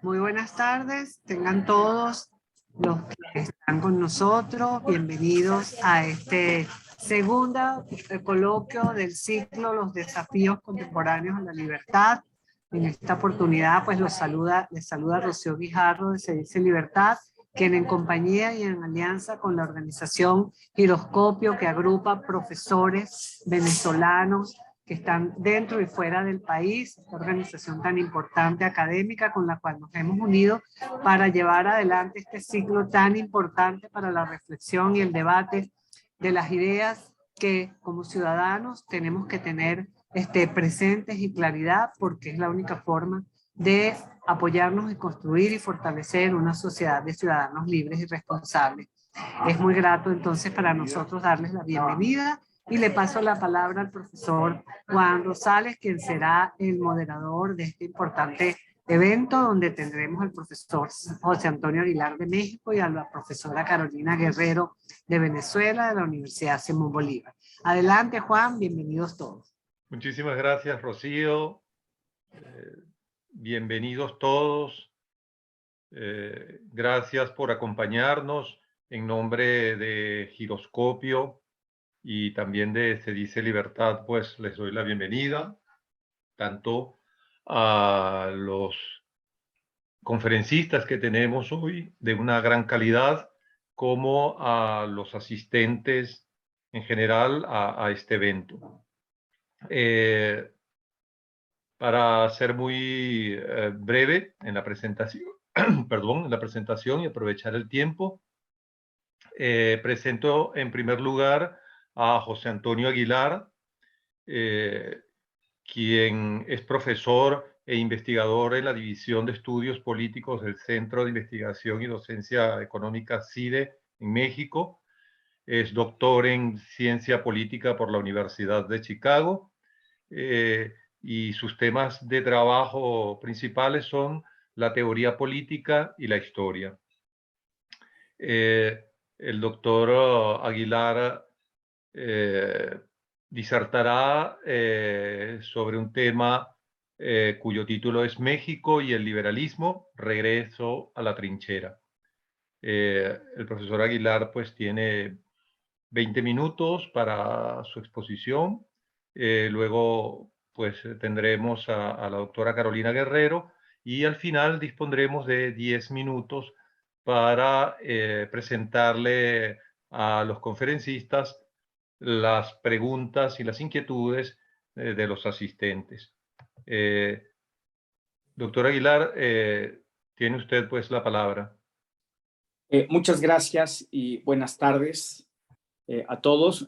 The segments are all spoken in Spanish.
Muy buenas tardes, tengan todos los que están con nosotros, bienvenidos a este segundo coloquio del ciclo Los desafíos contemporáneos a la libertad. En esta oportunidad pues les saluda Rocío Guijarro de Se Dice Libertad, quien en compañía y en alianza con la organización Giroscopio, que agrupa profesores venezolanos que están dentro y fuera del país, esta organización tan importante académica con la cual nos hemos unido para llevar adelante este ciclo tan importante para la reflexión y el debate de las ideas que como ciudadanos tenemos que tener presentes y claridad, porque es la única forma de apoyarnos y construir y fortalecer una sociedad de ciudadanos libres y responsables. Es muy grato entonces para nosotros darles la bienvenida y le paso la palabra al profesor Juan Rosales, quien será el moderador de este importante evento, donde tendremos al profesor José Antonio Aguilar de México y a la profesora Carolina Guerrero de Venezuela, de la Universidad Simón Bolívar. Adelante, Juan, bienvenidos todos. Muchísimas gracias, Rocío. Bienvenidos todos. Gracias por acompañarnos. En nombre de Giroscopio y también de Se Dice Libertad, pues les doy la bienvenida tanto a los conferencistas que tenemos hoy de una gran calidad como a los asistentes en general a este evento. Para ser muy breve en la presentación, perdón, en la presentación y aprovechar el tiempo, presento en primer lugar a José Antonio Aguilar, quien es profesor e investigador en la División de Estudios Políticos del Centro de Investigación y Docencia Económica CIDE en México. Es doctor en Ciencia Política por la Universidad de Chicago. Y sus temas de trabajo principales son la teoría política y la historia. El doctor Aguilar disertará sobre un tema cuyo título es México y el liberalismo, regreso a la trinchera. El profesor Aguilar pues tiene 20 minutos para su exposición. Luego pues tendremos a la doctora Carolina Guerrero y al final dispondremos de 10 minutos para presentarle a los conferencistas las preguntas y las inquietudes de los asistentes. Doctor Aguilar, tiene usted pues la palabra. Muchas gracias y buenas tardes a todos.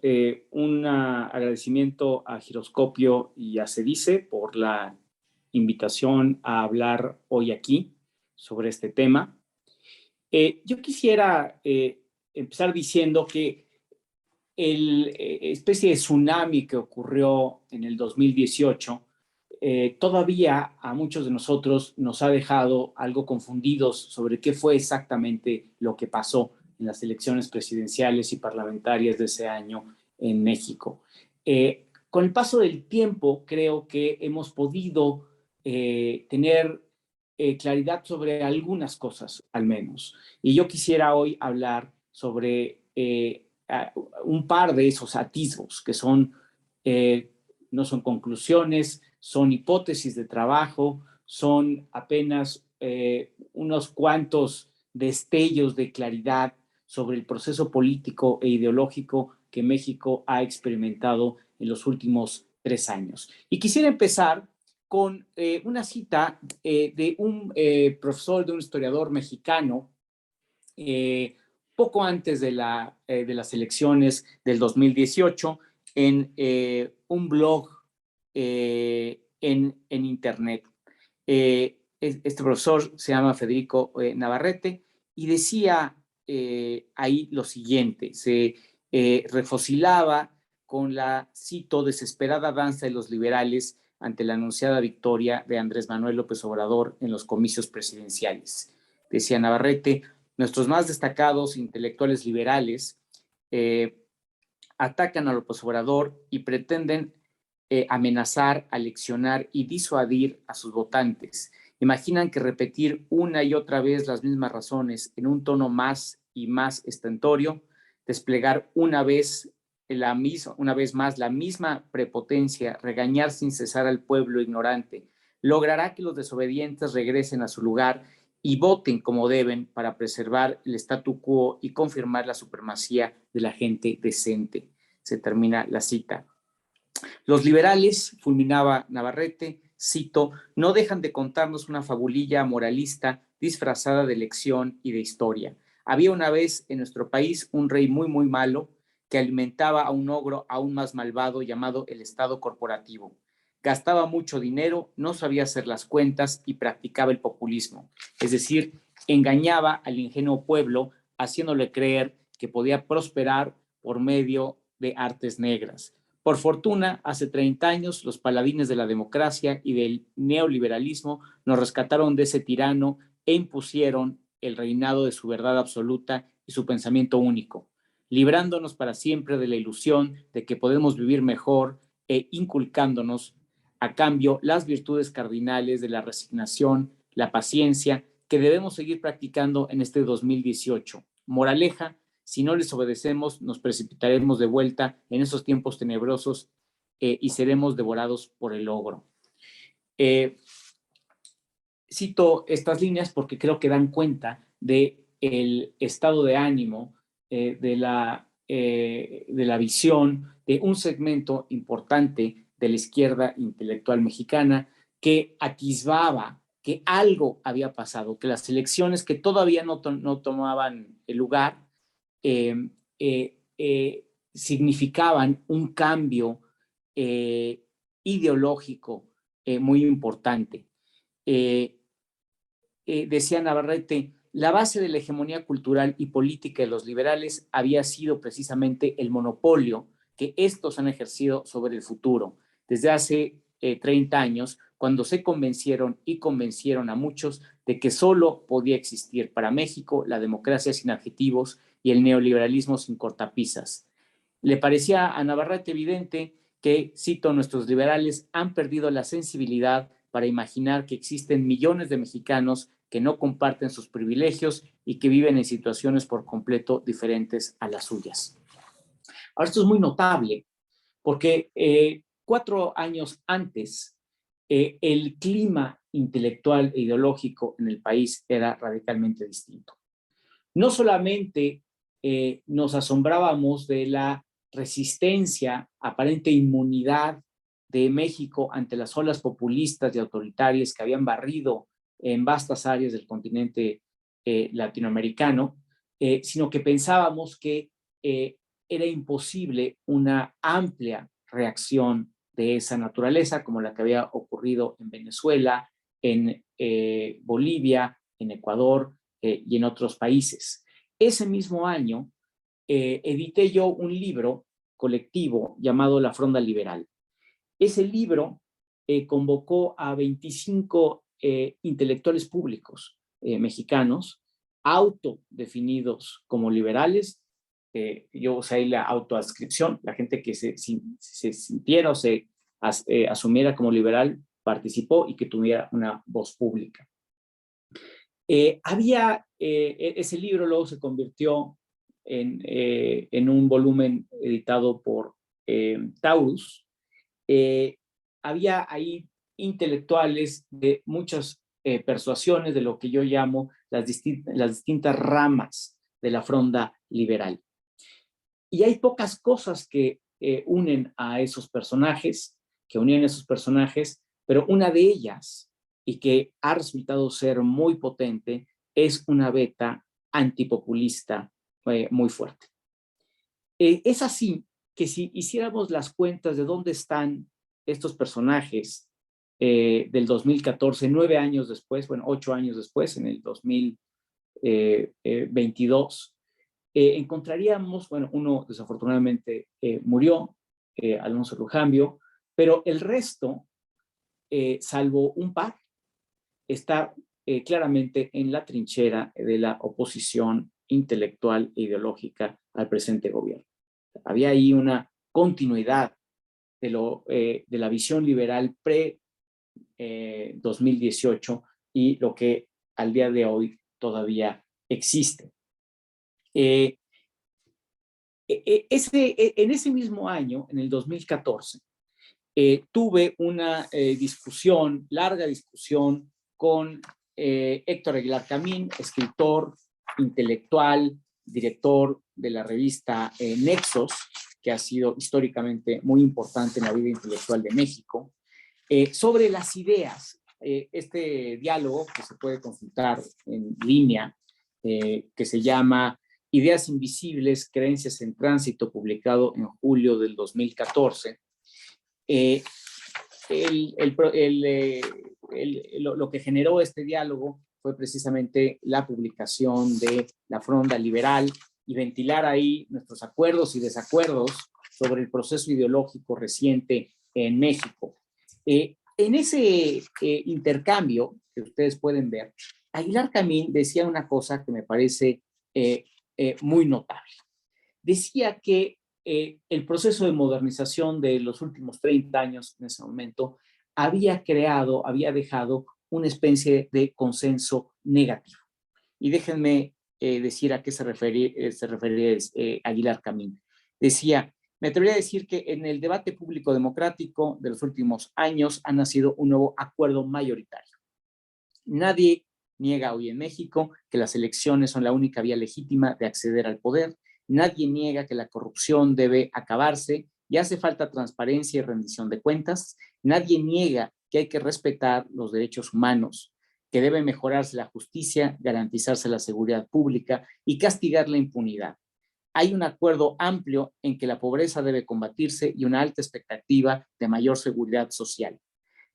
Un agradecimiento a Giroscopio y a Se Dice por la invitación a hablar hoy aquí sobre este tema. Yo quisiera empezar diciendo que el especie de tsunami que ocurrió en el 2018 todavía a muchos de nosotros nos ha dejado algo confundidos sobre qué fue exactamente lo que pasó en las elecciones presidenciales y parlamentarias de ese año en México. Con el paso del tiempo, creo que hemos podido tener claridad sobre algunas cosas, al menos. Y yo quisiera hoy hablar sobre un par de esos atisbos que son, no son conclusiones, son hipótesis de trabajo, son apenas unos cuantos destellos de claridad sobre el proceso político e ideológico que México ha experimentado en los últimos 3 años. Y quisiera empezar con una cita de un profesor, de un historiador mexicano, poco antes de las elecciones del 2018, en un blog en internet. Este profesor se llama Federico Navarrete y decía ahí lo siguiente: se refosilaba con la, cito, desesperada danza de los liberales ante la anunciada victoria de Andrés Manuel López Obrador en los comicios presidenciales. Decía Navarrete: nuestros más destacados intelectuales liberales atacan a López Obrador y pretenden amenazar, aleccionar y disuadir a sus votantes. Imaginan que repetir una y otra vez las mismas razones en un tono más y más estentorio, desplegar una vez más la misma prepotencia, regañar sin cesar al pueblo ignorante, logrará que los desobedientes regresen a su lugar y voten como deben para preservar el statu quo y confirmar la supremacía de la gente decente. Se termina la cita. Los liberales, fulminaba Navarrete, cito, no dejan de contarnos una fabulilla moralista disfrazada de lección y de historia. Había una vez en nuestro país un rey muy, muy malo que alimentaba a un ogro aún más malvado llamado el Estado corporativo. Gastaba mucho dinero, no sabía hacer las cuentas y practicaba el populismo. Es decir, engañaba al ingenuo pueblo haciéndole creer que podía prosperar por medio de artes negras. Por fortuna, hace 30 años, los paladines de la democracia y del neoliberalismo nos rescataron de ese tirano e impusieron el reinado de su verdad absoluta y su pensamiento único, librándonos para siempre de la ilusión de que podemos vivir mejor e inculcándonos a cambio las virtudes cardinales de la resignación, la paciencia, que debemos seguir practicando en este 2018. Moraleja, si no les obedecemos, nos precipitaremos de vuelta en esos tiempos tenebrosos y seremos devorados por el ogro. Cito estas líneas porque creo que dan cuenta del estado de ánimo, de la visión de un segmento importante de la izquierda intelectual mexicana que atisbaba que algo había pasado, que las elecciones que todavía no tomaban el lugar significaban un cambio ideológico muy importante. Decía Navarrete, la base de la hegemonía cultural y política de los liberales había sido precisamente el monopolio que estos han ejercido sobre el futuro. Desde hace 30 años, cuando se convencieron a muchos de que solo podía existir para México la democracia sin adjetivos y el neoliberalismo sin cortapisas. Le parecía a Navarrete evidente que, cito, nuestros liberales han perdido la sensibilidad para imaginar que existen millones de mexicanos que no comparten sus privilegios y que viven en situaciones por completo diferentes a las suyas. Ahora, esto es muy notable porque 4 años antes el clima intelectual e ideológico en el país era radicalmente distinto. No solamente nos asombrábamos de la resistencia, aparente inmunidad de México ante las olas populistas y autoritarias que habían barrido en vastas áreas del continente latinoamericano, sino que pensábamos que era imposible una amplia reacción de esa naturaleza, como la que había ocurrido en Venezuela, en Bolivia, en Ecuador y en otros países. Ese mismo año edité yo un libro colectivo llamado La Fronda Liberal. Ese libro convocó a 25 intelectuales públicos mexicanos, autodefinidos como liberales. Yo usé ahí la autoadscripción, la gente que se sintiera o se asumiera como liberal participó y que tuviera una voz pública. Ese libro luego se convirtió en un volumen editado por Taurus. Había ahí intelectuales de muchas persuasiones de lo que yo llamo las distintas ramas de la fronda liberal. Y hay pocas cosas que unen a esos personajes, pero una de ellas, y que ha resultado ser muy potente, es una beta antipopulista muy fuerte. Es así que si hiciéramos las cuentas de dónde están estos personajes del 2014, 9 años después, 8 años después, en el 2022, encontraríamos, uno desafortunadamente murió, Alonso Lujambio, pero el resto, salvo un par, está claramente en la trinchera de la oposición intelectual e ideológica al presente gobierno. Había ahí una continuidad de la visión liberal pre-2018 y lo que al día de hoy todavía existe. En ese mismo año, en el 2014, tuve una larga discusión con Héctor Aguilar Camín, escritor, intelectual, director de la revista Nexos, que ha sido históricamente muy importante en la vida intelectual de México, sobre las ideas. Este diálogo, que se puede consultar en línea, que se llama Ideas Invisibles, Creencias en Tránsito, publicado en julio del 2014, lo que generó este diálogo fue precisamente la publicación de La Fronda Liberal y ventilar ahí nuestros acuerdos y desacuerdos sobre el proceso ideológico reciente en México. En ese intercambio que ustedes pueden ver, Aguilar Camín decía una cosa que me parece muy notable. Decía que el proceso de modernización de los últimos 30 años en ese momento había dejado una especie de consenso negativo. Y déjenme decir a qué se refería Aguilar Camín. Decía, me atrevería a decir que en el debate público democrático de los últimos años ha nacido un nuevo acuerdo mayoritario. Nadie niega hoy en México que las elecciones son la única vía legítima de acceder al poder. Nadie niega que la corrupción debe acabarse y hace falta transparencia y rendición de cuentas. Nadie niega que hay que respetar los derechos humanos, que debe mejorarse la justicia, garantizarse la seguridad pública y castigar la impunidad. Hay un acuerdo amplio en que la pobreza debe combatirse y una alta expectativa de mayor seguridad social.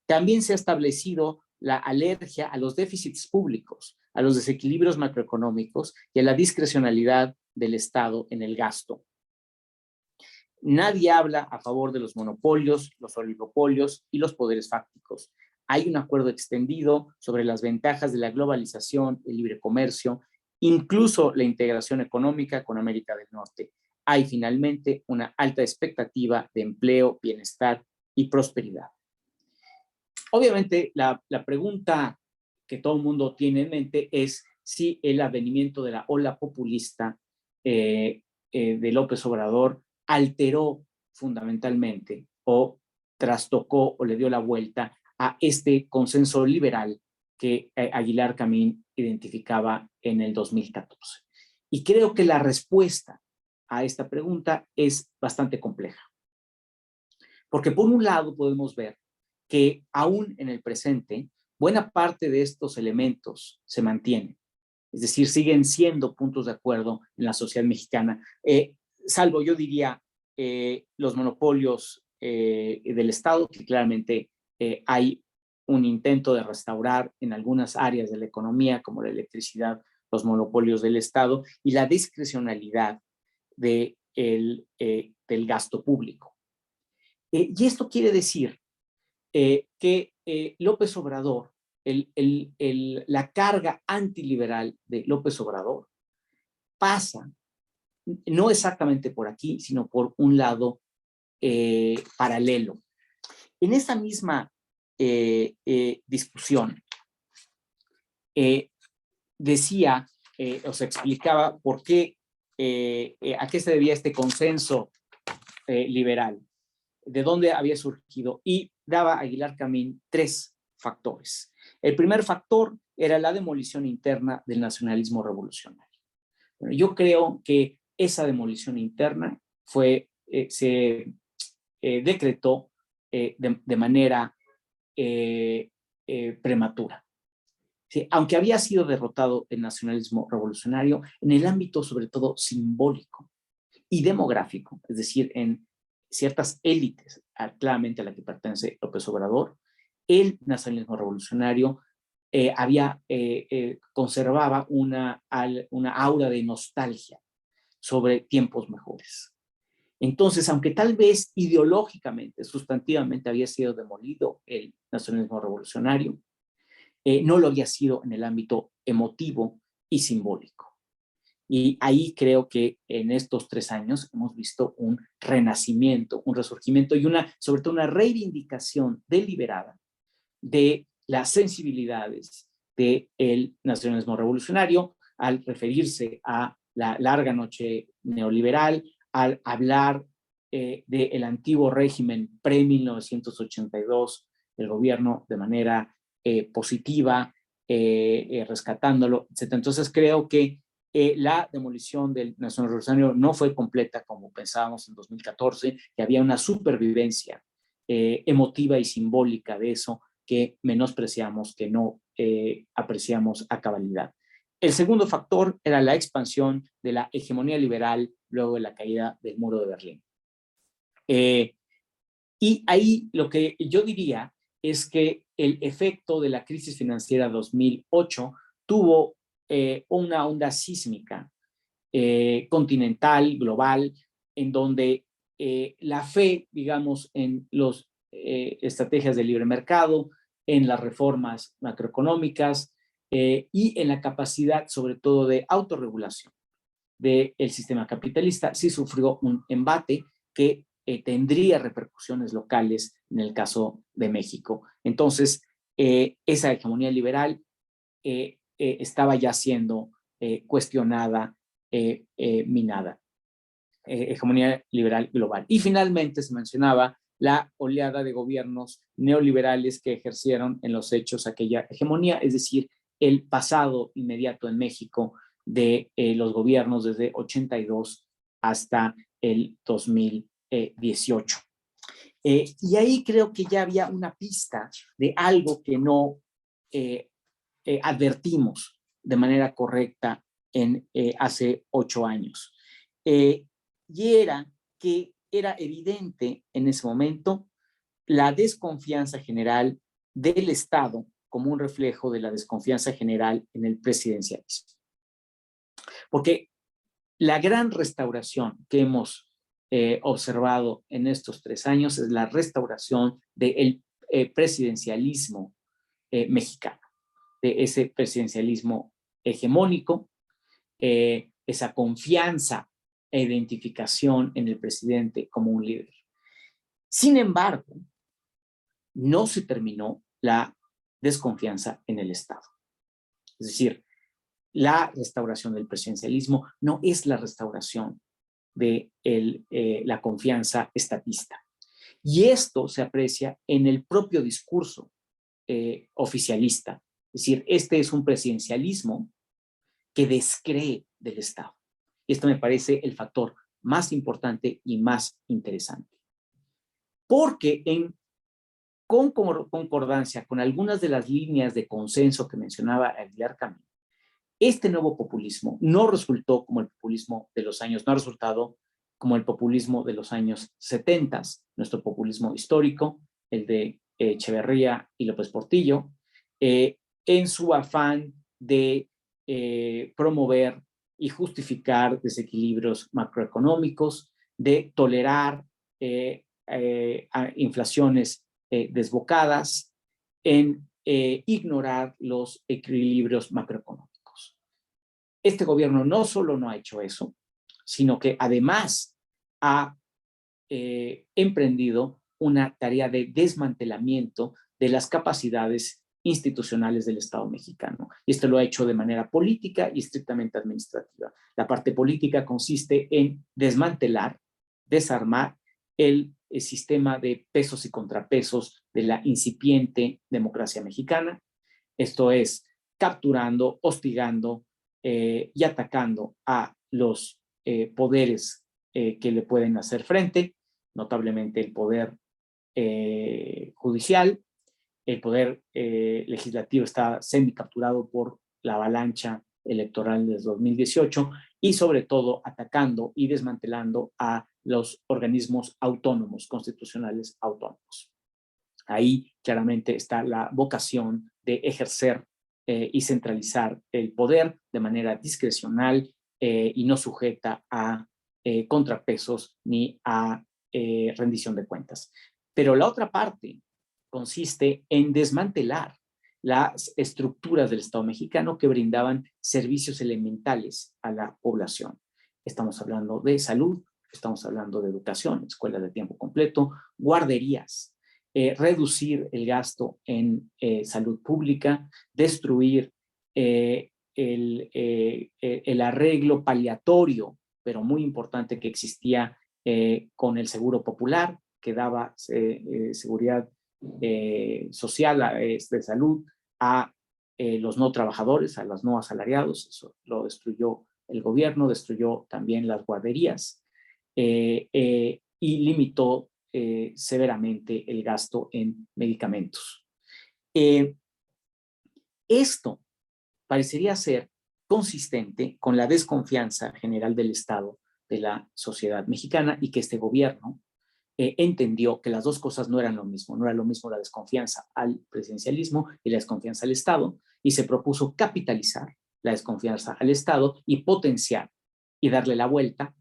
También se ha establecido la alergia a los déficits públicos, a los desequilibrios macroeconómicos y a la discrecionalidad del Estado en el gasto. Nadie habla a favor de los monopolios, los oligopolios y los poderes fácticos. Hay un acuerdo extendido sobre las ventajas de la globalización, el libre comercio, incluso la integración económica con América del Norte. Hay finalmente una alta expectativa de empleo, bienestar y prosperidad. Obviamente, la pregunta que todo el mundo tiene en mente es si el advenimiento de la ola populista de López Obrador alteró fundamentalmente o trastocó o le dio la vuelta a este consenso liberal que Aguilar Camín identificaba en el 2014. Y creo que la respuesta a esta pregunta es bastante compleja. Porque por un lado podemos ver que aún en el presente, buena parte de estos elementos se mantienen. Es decir, siguen siendo puntos de acuerdo en la sociedad mexicana, salvo, yo diría, los monopolios del Estado, que claramente hay un intento de restaurar en algunas áreas de la economía, como la electricidad, los monopolios del Estado, y la discrecionalidad del gasto público. Y esto quiere decir que López Obrador, la carga antiliberal de López Obrador pasa no exactamente por aquí, sino por un lado paralelo. En esa misma discusión decía o se explicaba por qué, a qué se debía este consenso liberal, de dónde había surgido, y daba Aguilar Camín 3 factores. El primer factor era la demolición interna del nacionalismo revolucionario. Bueno, yo creo que esa demolición interna se decretó de manera prematura. Sí, aunque había sido derrotado el nacionalismo revolucionario en el ámbito sobre todo simbólico y demográfico, es decir, en ciertas élites, claramente a la que pertenece López Obrador, el nacionalismo revolucionario conservaba una aura de nostalgia sobre tiempos mejores. Entonces, aunque tal vez ideológicamente, sustantivamente había sido demolido el nacionalismo revolucionario, no lo había sido en el ámbito emotivo y simbólico. Y ahí creo que en estos 3 años hemos visto un renacimiento, un resurgimiento y sobre todo una reivindicación deliberada de las sensibilidades, del nacionalismo revolucionario, al referirse a la larga noche neoliberal, al hablar del antiguo régimen pre-1982, el gobierno de manera positiva, rescatándolo, etc. Entonces creo que la demolición del nacionalismo revolucionario no fue completa como pensábamos en 2014, que había una supervivencia emotiva y simbólica de eso que menospreciamos, que no apreciamos a cabalidad. El segundo factor era la expansión de la hegemonía liberal luego de la caída del muro de Berlín. Y ahí lo que yo diría es que el efecto de la crisis financiera 2008 tuvo una onda sísmica continental, global, en donde la fe, digamos, en las estrategias de libre mercado, en las reformas macroeconómicas y en la capacidad, sobre todo, de autorregulación del sistema capitalista, sí sufrió un embate que tendría repercusiones locales en el caso de México. Entonces, esa hegemonía liberal estaba ya siendo cuestionada, minada. Hegemonía liberal global. Y finalmente se mencionaba la oleada de gobiernos neoliberales que ejercieron en los hechos aquella hegemonía, es decir, el pasado inmediato en México de los gobiernos desde 82 hasta el 2018. Y ahí creo que ya había una pista de algo que no advertimos de manera correcta hace 8 años. Y era que era evidente en ese momento la desconfianza general del Estado como un reflejo de la desconfianza general en el presidencialismo. Porque la gran restauración que hemos observado en estos 3 años es la restauración del presidencialismo mexicano, de ese presidencialismo hegemónico, esa confianza e identificación en el presidente como un líder. Sin embargo, no se terminó la desconfianza en el Estado. Es decir, la restauración del presidencialismo no es la restauración de la confianza estatista. Y esto se aprecia en el propio discurso oficialista. Es decir, este es un presidencialismo que descree del Estado. Y esto me parece el factor más importante y más interesante. Porque con concordancia con algunas de las líneas de consenso que mencionaba Aguilar Camín, este nuevo populismo no resultó como el populismo de los años, no ha resultado como el populismo de los años 70, nuestro populismo histórico, el de Echeverría y López Portillo, en su afán de promover y justificar desequilibrios macroeconómicos, de tolerar inflaciones desbocadas, en ignorar los equilibrios macroeconómicos. Este gobierno no solo no ha hecho eso, sino que además ha emprendido una tarea de desmantelamiento de las capacidades institucionales del Estado mexicano. Y esto lo ha hecho de manera política y estrictamente administrativa. La parte política consiste en desmantelar, desarmar el sistema de pesos y contrapesos de la incipiente democracia mexicana. Esto es, capturando, hostigando y atacando a los poderes que le pueden hacer frente, notablemente el poder judicial. El poder legislativo está semicapturado por la avalancha electoral de 2018 y sobre todo atacando y desmantelando a los organismos autónomos, constitucionales autónomos. Ahí claramente está la vocación de ejercer y centralizar el poder de manera discrecional y no sujeta a contrapesos ni a rendición de cuentas. Pero la otra parte consiste en desmantelar las estructuras del Estado mexicano que brindaban servicios elementales a la población. Estamos hablando de salud, estamos hablando de educación, escuelas de tiempo completo, guarderías. reducir el gasto en salud pública, destruir el arreglo paliatorio, pero muy importante, que existía con el Seguro Popular, que daba seguridad social de salud a los no trabajadores, a los no asalariados. Eso lo destruyó el gobierno, destruyó también las guarderías y limitó severamente el gasto en medicamentos. Esto parecería ser consistente con la desconfianza general del Estado de la sociedad mexicana, y que este gobierno entendió que las dos cosas no eran lo mismo. No era lo mismo la desconfianza al presidencialismo y la desconfianza al Estado, y se propuso capitalizar la desconfianza al Estado y potenciar y darle la vuelta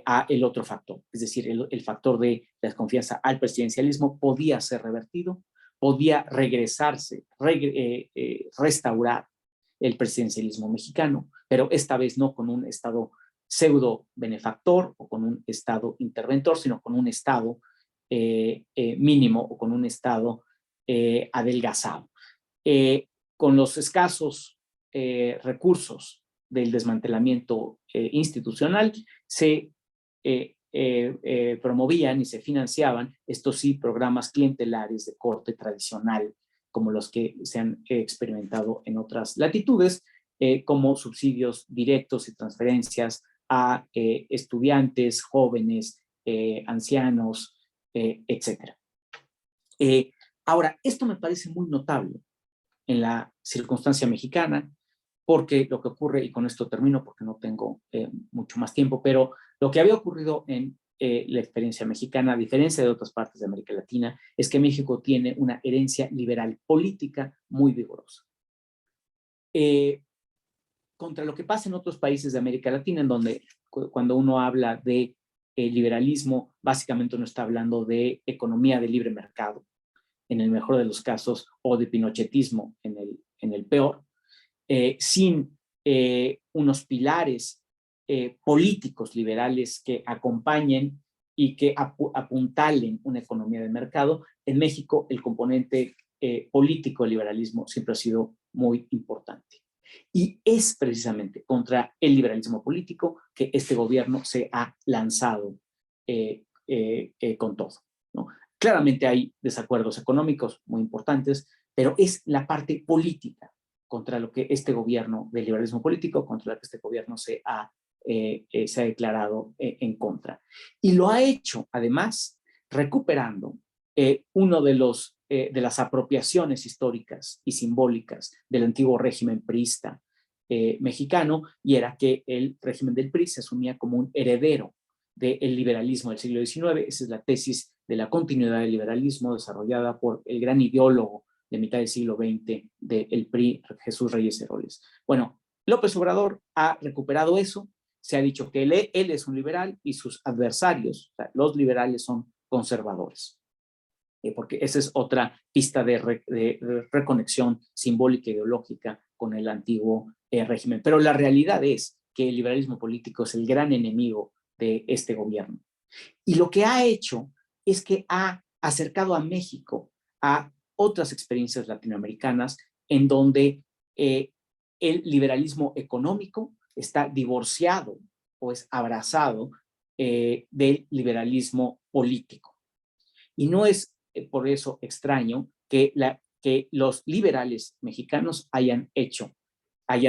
a el otro factor. Es decir, el factor de la desconfianza al presidencialismo podía ser revertido, podía regresarse, restaurar el presidencialismo mexicano, pero esta vez no con un Estado pseudo benefactor o con un Estado interventor, sino con un Estado mínimo o con un Estado adelgazado. Con los escasos recursos del desmantelamiento institucional, se promovían y se financiaban, estos sí, programas clientelares de corte tradicional, como los que se han experimentado en otras latitudes, como subsidios directos y transferencias a estudiantes, jóvenes, ancianos, etc. Ahora, esto me parece muy notable en la circunstancia mexicana, porque lo que ocurre, y con esto termino porque no tengo mucho más tiempo, pero lo que había ocurrido en la experiencia mexicana, a diferencia de otras partes de América Latina, es que México tiene una herencia liberal política muy vigorosa. Contra lo que pasa en otros países de América Latina, en donde cuando uno habla de liberalismo, básicamente uno está hablando de economía de libre mercado, en el mejor de los casos, o de pinochetismo en el peor, sin unos pilares políticos liberales que acompañen y que apuntalen una economía de mercado. En México el componente político del liberalismo siempre ha sido muy importante. Y es precisamente contra el liberalismo político que este gobierno se ha lanzado con todo, ¿no? Claramente hay desacuerdos económicos muy importantes, pero es la parte política contra lo que este gobierno del liberalismo político, contra lo que este gobierno se ha declarado en contra. Y lo ha hecho, además, recuperando uno de las apropiaciones históricas y simbólicas del antiguo régimen priista mexicano, y era que el régimen del PRI se asumía como un heredero del liberalismo del siglo XIX. Esa es la tesis de la continuidad del liberalismo desarrollada por el gran ideólogo de mitad del siglo XX del PRI, Jesús Reyes Heroles. Bueno, López Obrador ha recuperado eso. Se ha dicho que él es un liberal y sus adversarios, o sea, los liberales, son conservadores. Porque esa es otra pista de reconexión simbólica e ideológica con el antiguo régimen. Pero la realidad es que el liberalismo político es el gran enemigo de este gobierno. Y lo que ha hecho es que ha acercado a México a otras experiencias latinoamericanas en donde el liberalismo económico está divorciado o es abrazado del liberalismo político. Y no es por eso extraño que los liberales mexicanos hayan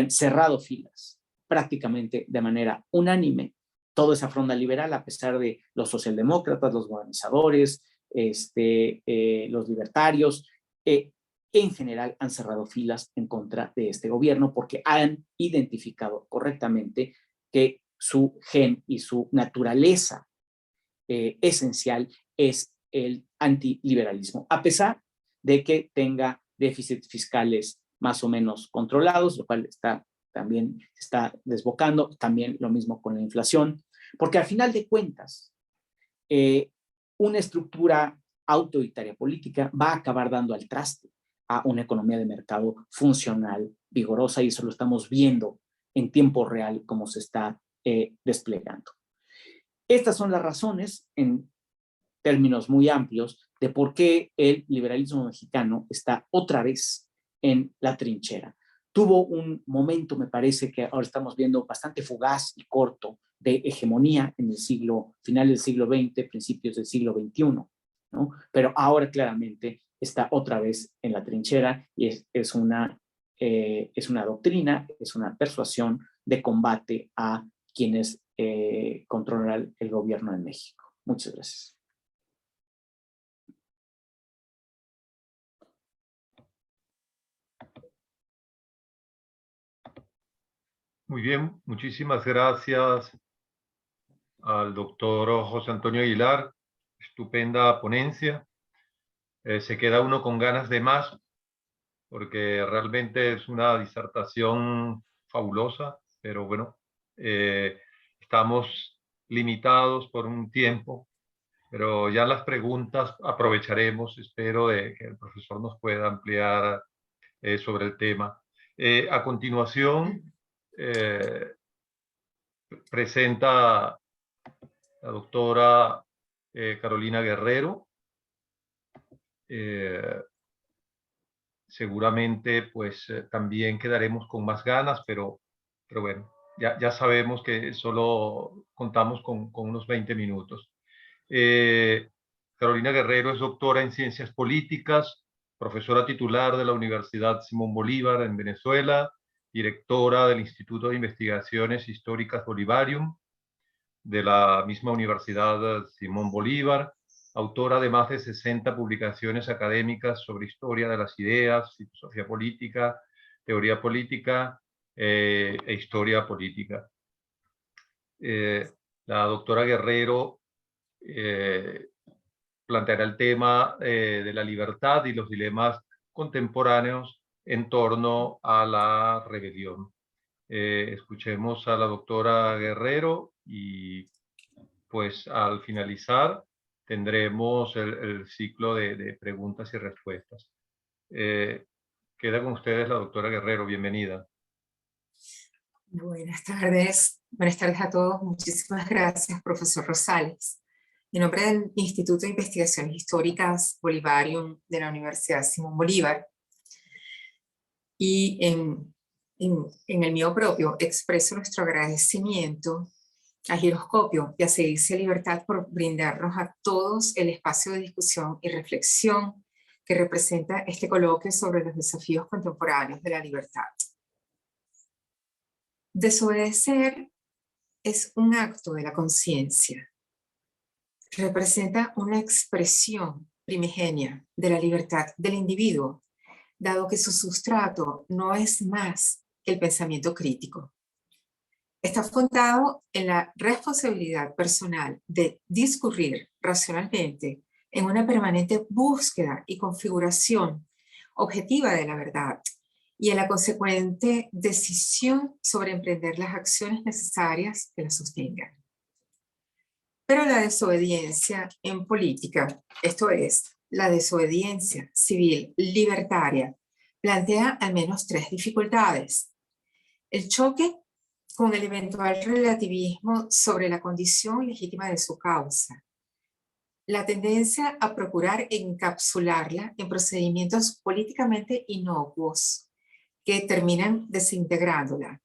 cerrado filas prácticamente de manera unánime toda esa fronda liberal, a pesar de los socialdemócratas, los modernizadores, los libertarios, en general han cerrado filas en contra de este gobierno porque han identificado correctamente que su gen y su naturaleza esencial es el antiliberalismo, a pesar de que tenga déficits fiscales más o menos controlados, lo cual también está desbocando, también lo mismo con la inflación, porque al final de cuentas, una estructura autoritaria política va a acabar dando al traste a una economía de mercado funcional, vigorosa, y eso lo estamos viendo en tiempo real cómo se está desplegando. Estas son las razones, en términos muy amplios, de por qué el liberalismo mexicano está otra vez en la trinchera. Tuvo un momento, me parece que ahora estamos viendo bastante fugaz y corto, de hegemonía en el final del siglo XX, principios del siglo XXI, ¿no? Pero ahora claramente está otra vez en la trinchera y es una doctrina, es una persuasión de combate a quienes controlan el gobierno en México. Muchas gracias. Muy bien, muchísimas gracias al doctor José Antonio Aguilar. Estupenda ponencia. Se queda uno con ganas de más, porque realmente es una disertación fabulosa, pero bueno, estamos limitados por un tiempo, pero ya las preguntas aprovecharemos, espero de que el profesor nos pueda ampliar sobre el tema. A continuación, presenta la doctora Carolina Guerrero. Seguramente pues también quedaremos con más ganas, pero bueno, ya sabemos que solo contamos con unos 20 minutos. Carolina Guerrero es doctora en Ciencias Políticas, profesora titular de la Universidad Simón Bolívar en Venezuela, directora del Instituto de Investigaciones Históricas Bolivarium de la misma Universidad Simón Bolívar, autora de más de 60 publicaciones académicas sobre historia de las ideas, filosofía política, teoría política e historia política. La doctora Guerrero planteará el tema de la libertad y los dilemas contemporáneos en torno a la rebelión. Escuchemos a la doctora Guerrero y pues al finalizar tendremos el ciclo de preguntas y respuestas. Queda con ustedes la doctora Guerrero, bienvenida. Buenas tardes a todos. Muchísimas gracias, profesor Rosales. En nombre del Instituto de Investigaciones Históricas Bolivarium de la Universidad Simón Bolívar y en el mío propio expreso nuestro agradecimiento a Giroscopio y a Sedicia Libertad por brindarnos a todos el espacio de discusión y reflexión que representa este coloquio sobre los desafíos contemporáneos de la libertad. Desobedecer es un acto de la conciencia. Representa una expresión primigenia de la libertad del individuo, dado que su sustrato no es más que el pensamiento crítico. Está fundado en la responsabilidad personal de discurrir racionalmente en una permanente búsqueda y configuración objetiva de la verdad y en la consecuente decisión sobre emprender las acciones necesarias que la sostengan. Pero la desobediencia en política, esto es, la desobediencia civil libertaria, plantea al menos 3 dificultades. El choque con el eventual relativismo sobre la condición legítima de su causa, la tendencia a procurar encapsularla en procedimientos políticamente inocuos que terminan desintegrándola,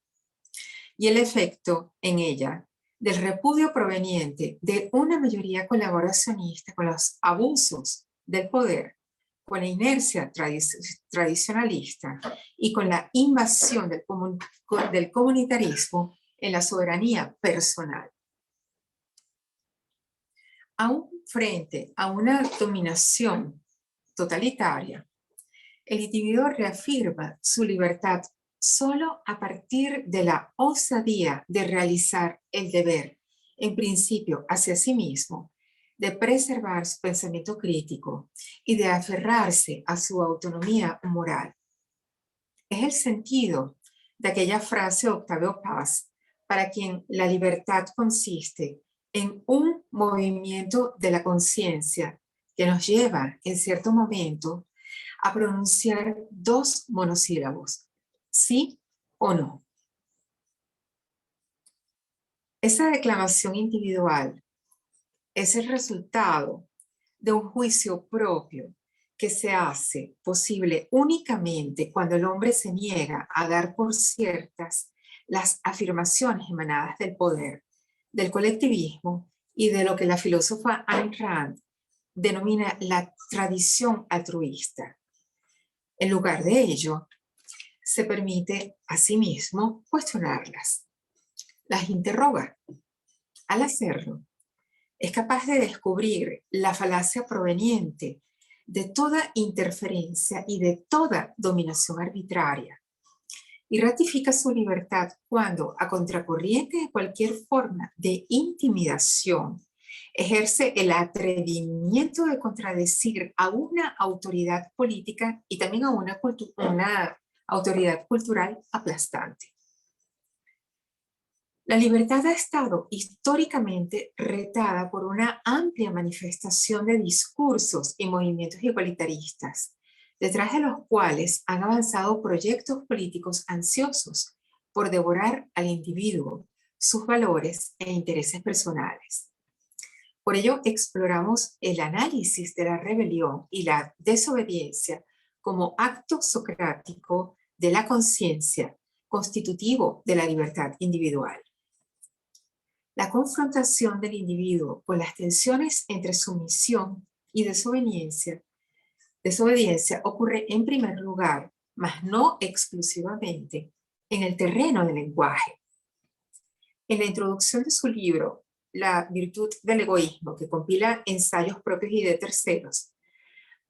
y el efecto en ella del repudio proveniente de una mayoría colaboracionista con los abusos del poder, con la inercia tradicionalista y con la invasión del comunitarismo en la soberanía personal. Aún frente a una dominación totalitaria, el individuo reafirma su libertad solo a partir de la osadía de realizar el deber, en principio hacia sí mismo, de preservar su pensamiento crítico y de aferrarse a su autonomía moral. Es el sentido de aquella frase de Octavio Paz, para quien la libertad consiste en un movimiento de la conciencia que nos lleva en cierto momento a pronunciar 2 monosílabos, sí o no. Esa declamación individual es el resultado de un juicio propio que se hace posible únicamente cuando el hombre se niega a dar por ciertas las afirmaciones emanadas del poder, del colectivismo y de lo que la filósofa Ayn Rand denomina la tradición altruista. En lugar de ello, se permite a sí mismo cuestionarlas. Las interroga. Al hacerlo, es capaz de descubrir la falacia proveniente de toda interferencia y de toda dominación arbitraria, y ratifica su libertad cuando, a contracorriente de cualquier forma de intimidación, ejerce el atrevimiento de contradecir a una autoridad política y también a una autoridad cultural aplastante. La libertad ha estado históricamente retada por una amplia manifestación de discursos y movimientos igualitaristas, detrás de los cuales han avanzado proyectos políticos ansiosos por devorar al individuo, sus valores e intereses personales. Por ello, exploramos el análisis de la rebelión y la desobediencia como acto socrático de la conciencia, constitutivo de la libertad individual. La confrontación del individuo con las tensiones entre sumisión y desobediencia ocurre en primer lugar, mas no exclusivamente, en el terreno del lenguaje. En la introducción de su libro, La virtud del egoísmo, que compila ensayos propios y de terceros,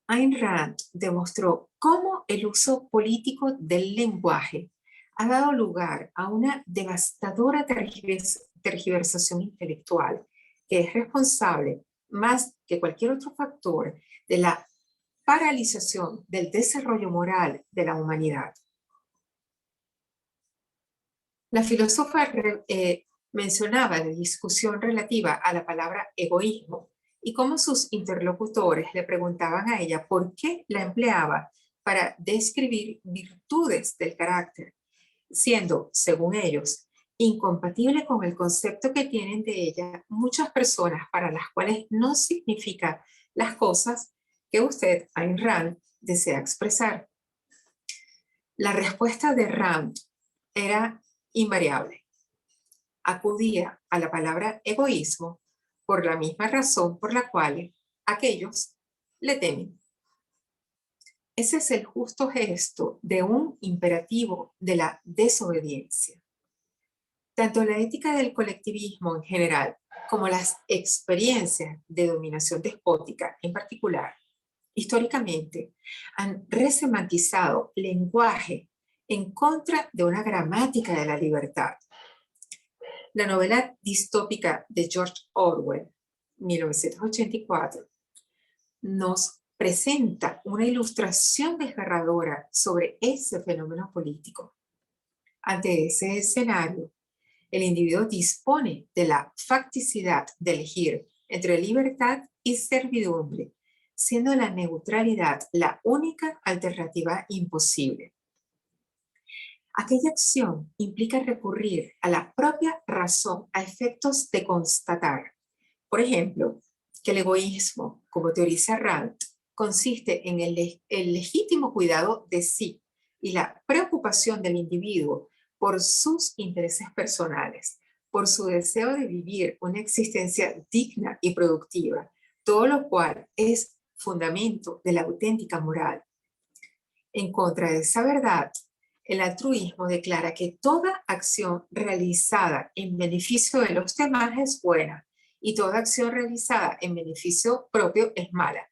Ayn Rand demostró cómo el uso político del lenguaje ha dado lugar a una devastadora tergiversación intelectual que es responsable, más que cualquier otro factor, de la paralización del desarrollo moral de la humanidad. La filósofa mencionaba la discusión relativa a la palabra egoísmo y cómo sus interlocutores le preguntaban a ella por qué la empleaba para describir virtudes del carácter, siendo, según ellos, incompatible con el concepto que tienen de ella muchas personas para las cuales no significa las cosas que usted, Ayn Rand, desea expresar. La respuesta de Rand era invariable. Acudía a la palabra egoísmo por la misma razón por la cual aquellos le temen. Ese es el justo gesto de un imperativo de la desobediencia. Tanto la ética del colectivismo en general como las experiencias de dominación despótica en particular, históricamente han resemantizado lenguaje en contra de una gramática de la libertad. La novela distópica de George Orwell, 1984, nos presenta una ilustración desgarradora sobre ese fenómeno político. Ante ese escenario, el individuo dispone de la facticidad de elegir entre libertad y servidumbre, siendo la neutralidad la única alternativa imposible. Aquella acción implica recurrir a la propia razón a efectos de constatar, por ejemplo, que el egoísmo, como teoriza Rand, consiste en el legítimo cuidado de sí y la preocupación del individuo por sus intereses personales, por su deseo de vivir una existencia digna y productiva, todo lo cual es fundamento de la auténtica moral. En contra de esa verdad, el altruismo declara que toda acción realizada en beneficio de los demás es buena y toda acción realizada en beneficio propio es mala,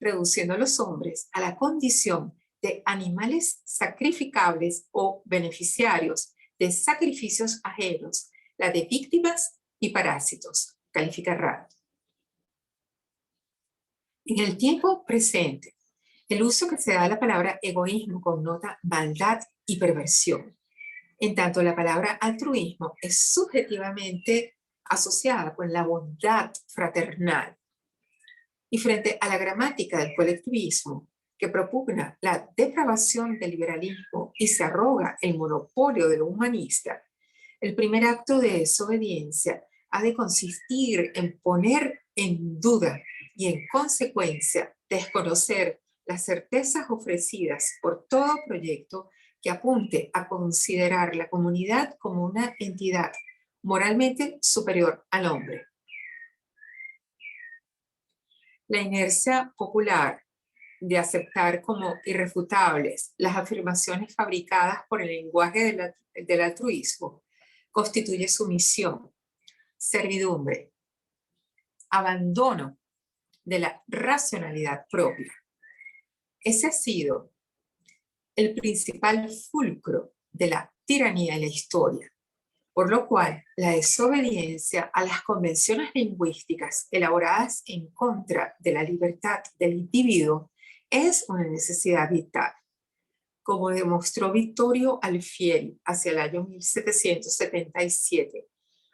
reduciendo a los hombres a la condición de animales sacrificables o beneficiarios de sacrificios ajenos, la de víctimas y parásitos, califica Rand. En el tiempo presente, el uso que se da a la palabra egoísmo connota maldad y perversión, en tanto la palabra altruismo es subjetivamente asociada con la bondad fraternal. Y frente a la gramática del colectivismo, que propugna la depravación del liberalismo y se arroga el monopolio de lo humanista, el primer acto de desobediencia ha de consistir en poner en duda y en consecuencia desconocer las certezas ofrecidas por todo proyecto que apunte a considerar la comunidad como una entidad moralmente superior al hombre. La inercia popular de aceptar como irrefutables las afirmaciones fabricadas por el lenguaje del altruismo constituye sumisión, servidumbre, abandono de la racionalidad propia. Ese ha sido el principal fulcro de la tiranía en la historia, por lo cual la desobediencia a las convenciones lingüísticas elaboradas en contra de la libertad del individuo es una necesidad vital. Como demostró Vittorio Alfieri hacia el año 1777,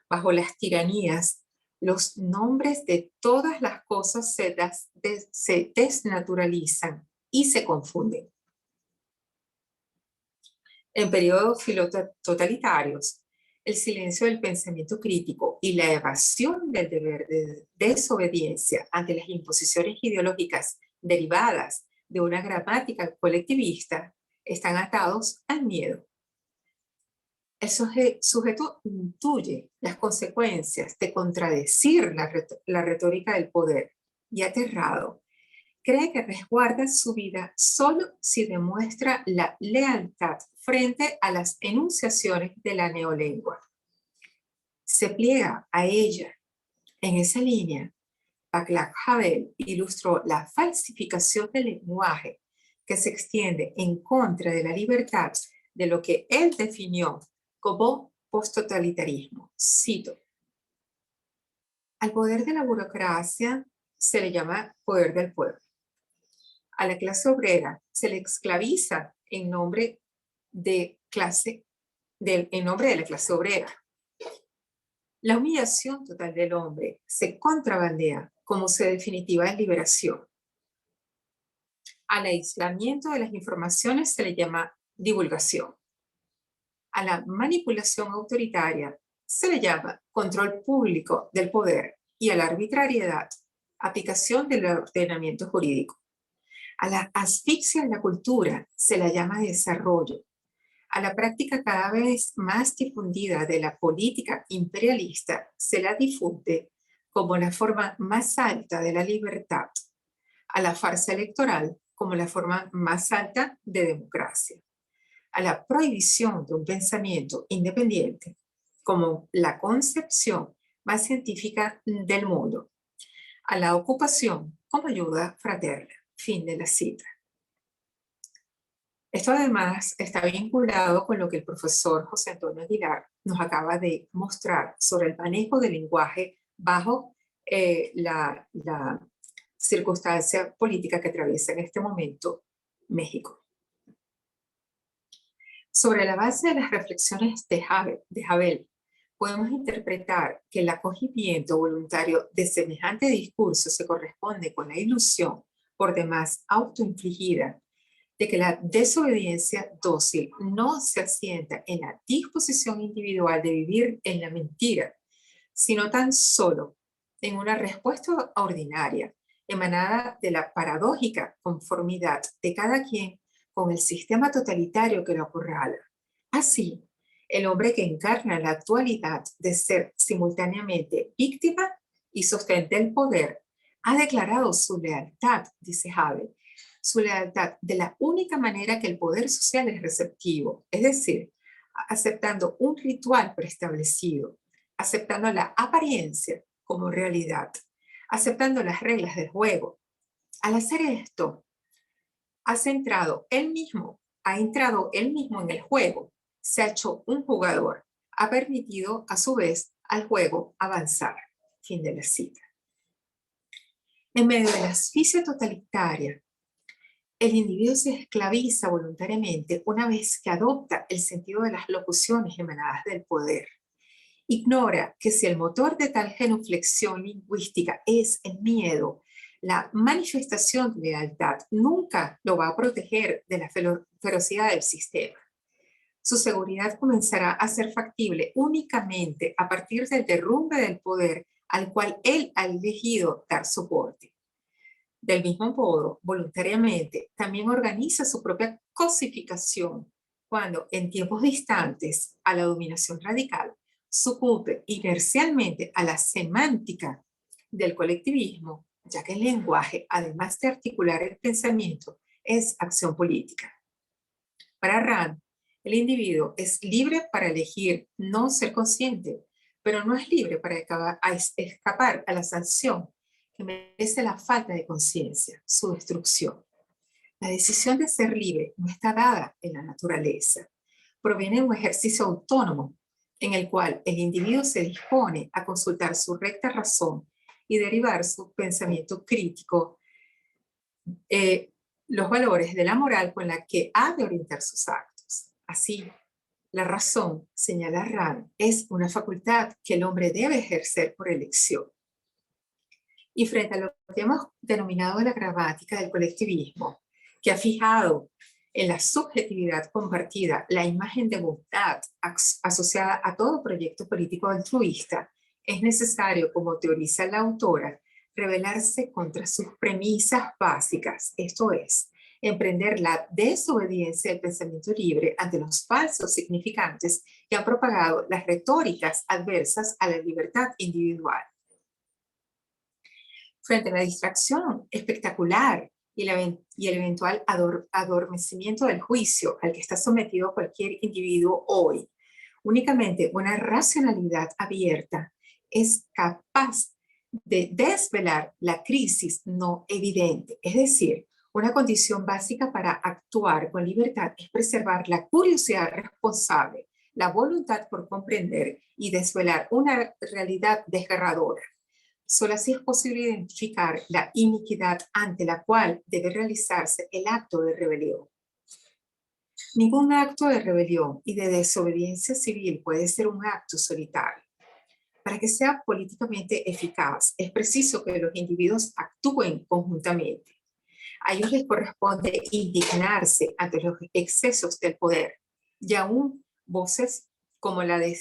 bajo las tiranías, los nombres de todas las cosas se desnaturalizan y se confunden. En periodos filototalitarios, el silencio del pensamiento crítico y la evasión del deber de desobediencia ante las imposiciones ideológicas derivadas de una gramática colectivista están atados al miedo. El sujeto intuye las consecuencias de contradecir la retórica del poder y aterrado, cree que resguarda su vida solo si demuestra la lealtad frente a las enunciaciones de la neolengua. Se pliega a ella. En esa línea, Václav Havel ilustró la falsificación del lenguaje que se extiende en contra de la libertad de lo que él definió como posttotalitarismo. Cito: al poder de la burocracia se le llama poder del pueblo. A la clase obrera se le esclaviza en nombre de la clase obrera. La humillación total del hombre se contrabandea como su definitiva liberación. Al aislamiento de las informaciones se le llama divulgación. A la manipulación autoritaria se le llama control público del poder y a la arbitrariedad, aplicación del ordenamiento jurídico. A la asfixia en la cultura se la llama desarrollo. A la práctica cada vez más difundida de la política imperialista se la difunde como la forma más alta de la libertad. A la farsa electoral como la forma más alta de democracia. A la prohibición de un pensamiento independiente como la concepción más científica del mundo. A la ocupación como ayuda fraterna. Fin de la cita. Esto además está vinculado con lo que el profesor José Antonio Aguilar nos acaba de mostrar sobre el manejo del lenguaje bajo la circunstancia política que atraviesa en este momento México. Sobre la base de las reflexiones de Havel, podemos interpretar que el acogimiento voluntario de semejante discurso se corresponde con la ilusión por demás autoinfligida de que la desobediencia dócil no se asienta en la disposición individual de vivir en la mentira, sino tan solo en una respuesta ordinaria emanada de la paradójica conformidad de cada quien con el sistema totalitario que lo acorrala. Así, el hombre que encarna la actualidad de ser simultáneamente víctima y sostén del poder ha declarado su lealtad, dice Havel, su lealtad de la única manera que el poder social es receptivo, es decir, aceptando un ritual preestablecido, aceptando la apariencia como realidad, aceptando las reglas del juego. Al hacer esto, ha entrado él mismo en el juego, se ha hecho un jugador, ha permitido a su vez al juego avanzar. Fin de la cita. En medio de la asfixia totalitaria, el individuo se esclaviza voluntariamente una vez que adopta el sentido de las locuciones emanadas del poder. Ignora que si el motor de tal genuflexión lingüística es el miedo, la manifestación de lealtad nunca lo va a proteger de la ferocidad del sistema. Su seguridad comenzará a ser factible únicamente a partir del derrumbe del poder al cual él ha elegido dar soporte. Del mismo modo, voluntariamente, también organiza su propia cosificación cuando, en tiempos distantes a la dominación radical, sucumbe inercialmente a la semántica del colectivismo, ya que el lenguaje, además de articular el pensamiento, es acción política. Para Rand, el individuo es libre para elegir no ser consciente, pero no es libre para escapar a la sanción que merece la falta de conciencia, su destrucción. La decisión de ser libre no está dada en la naturaleza. Proviene de un ejercicio autónomo en el cual el individuo se dispone a consultar su recta razón y derivar su pensamiento crítico, los valores de la moral con la que ha de orientar sus actos. Así, la razón, señala Rand, es una facultad que el hombre debe ejercer por elección. Y frente a lo que hemos denominado la gramática del colectivismo, que ha fijado en la subjetividad compartida la imagen de bondad asociada a todo proyecto político altruista, es necesario, como teoriza la autora, rebelarse contra sus premisas básicas, esto es, emprender la desobediencia del pensamiento libre ante los falsos significantes que han propagado las retóricas adversas a la libertad individual. Frente a la distracción espectacular y el eventual adormecimiento del juicio al que está sometido cualquier individuo hoy, únicamente una racionalidad abierta es capaz de desvelar la crisis no evidente. Es decir, una condición básica para actuar con libertad es preservar la curiosidad responsable, la voluntad por comprender y desvelar una realidad desgarradora. Solo así es posible identificar la iniquidad ante la cual debe realizarse el acto de rebelión. Ningún acto de rebelión y de desobediencia civil puede ser un acto solitario. Para que sea políticamente eficaz, es preciso que los individuos actúen conjuntamente. A ellos les corresponde indignarse ante los excesos del poder, y aún voces como la de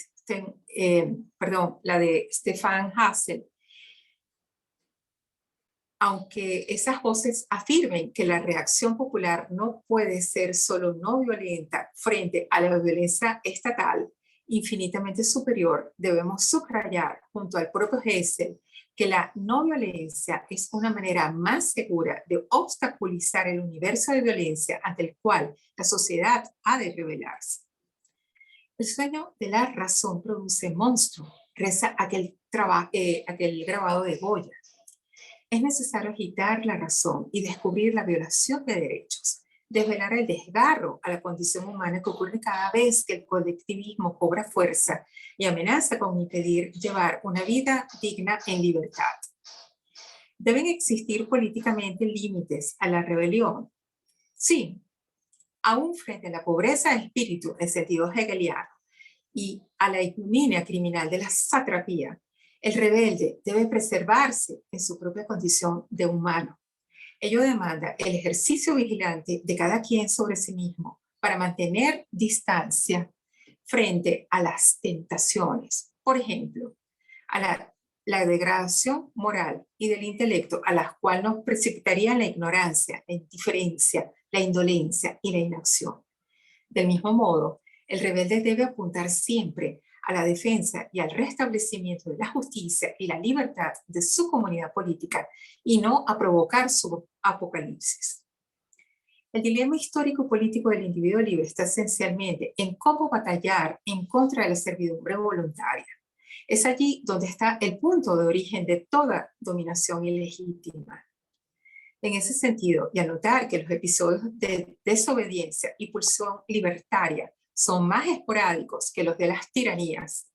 Stefan Hassel, aunque esas voces afirmen que la reacción popular no puede ser solo no violenta frente a la violencia estatal infinitamente superior, debemos subrayar junto al propio Hessel que la no violencia es una manera más segura de obstaculizar el universo de violencia ante el cual la sociedad ha de rebelarse. El sueño de la razón produce monstruo, reza aquel grabado de Goya. Es necesario agitar la razón y descubrir la violación de derechos, desvelar el desgarro a la condición humana que ocurre cada vez que el colectivismo cobra fuerza y amenaza con impedir llevar una vida digna en libertad. ¿Deben existir políticamente límites a la rebelión? Sí, aún frente a la pobreza de espíritu en sentido hegeliano y a la ignominia criminal de la satrapía, el rebelde debe preservarse en su propia condición de humano. Ello demanda el ejercicio vigilante de cada quien sobre sí mismo para mantener distancia frente a las tentaciones. Por ejemplo, a la degradación moral y del intelecto a las cuales nos precipitaría la ignorancia, la indiferencia, la indolencia y la inacción. Del mismo modo, el rebelde debe apuntar siempre a la defensa y al restablecimiento de la justicia y la libertad de su comunidad política y no a provocar su apocalipsis. El dilema histórico-político del individuo libre está esencialmente en cómo batallar en contra de la servidumbre voluntaria. Es allí donde está el punto de origen de toda dominación ilegítima. En ese sentido, y al notar que los episodios de desobediencia y pulsión libertaria son más esporádicos que los de las tiranías,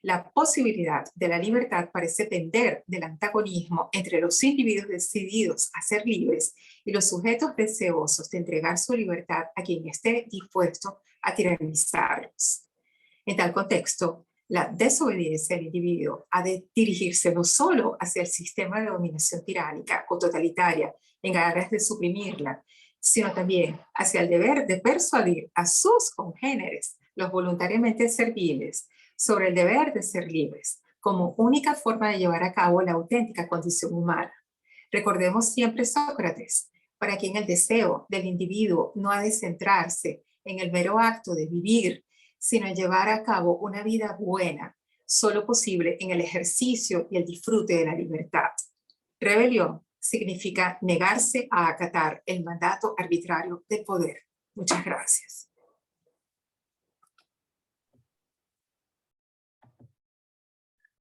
la posibilidad de la libertad parece pender del antagonismo entre los individuos decididos a ser libres y los sujetos deseosos de entregar su libertad a quien esté dispuesto a tiranizarlos. En tal contexto, la desobediencia del individuo ha de dirigirse no solo hacia el sistema de dominación tiránica o totalitaria en aras de suprimirla, sino también hacia el deber de persuadir a sus congéneres, los voluntariamente serviles, sobre el deber de ser libres, como única forma de llevar a cabo la auténtica condición humana. Recordemos siempre Sócrates, para quien el deseo del individuo no ha de centrarse en el mero acto de vivir, sino en llevar a cabo una vida buena, solo posible en el ejercicio y el disfrute de la libertad. Rebelión significa negarse a acatar el mandato arbitrario del poder. Muchas gracias.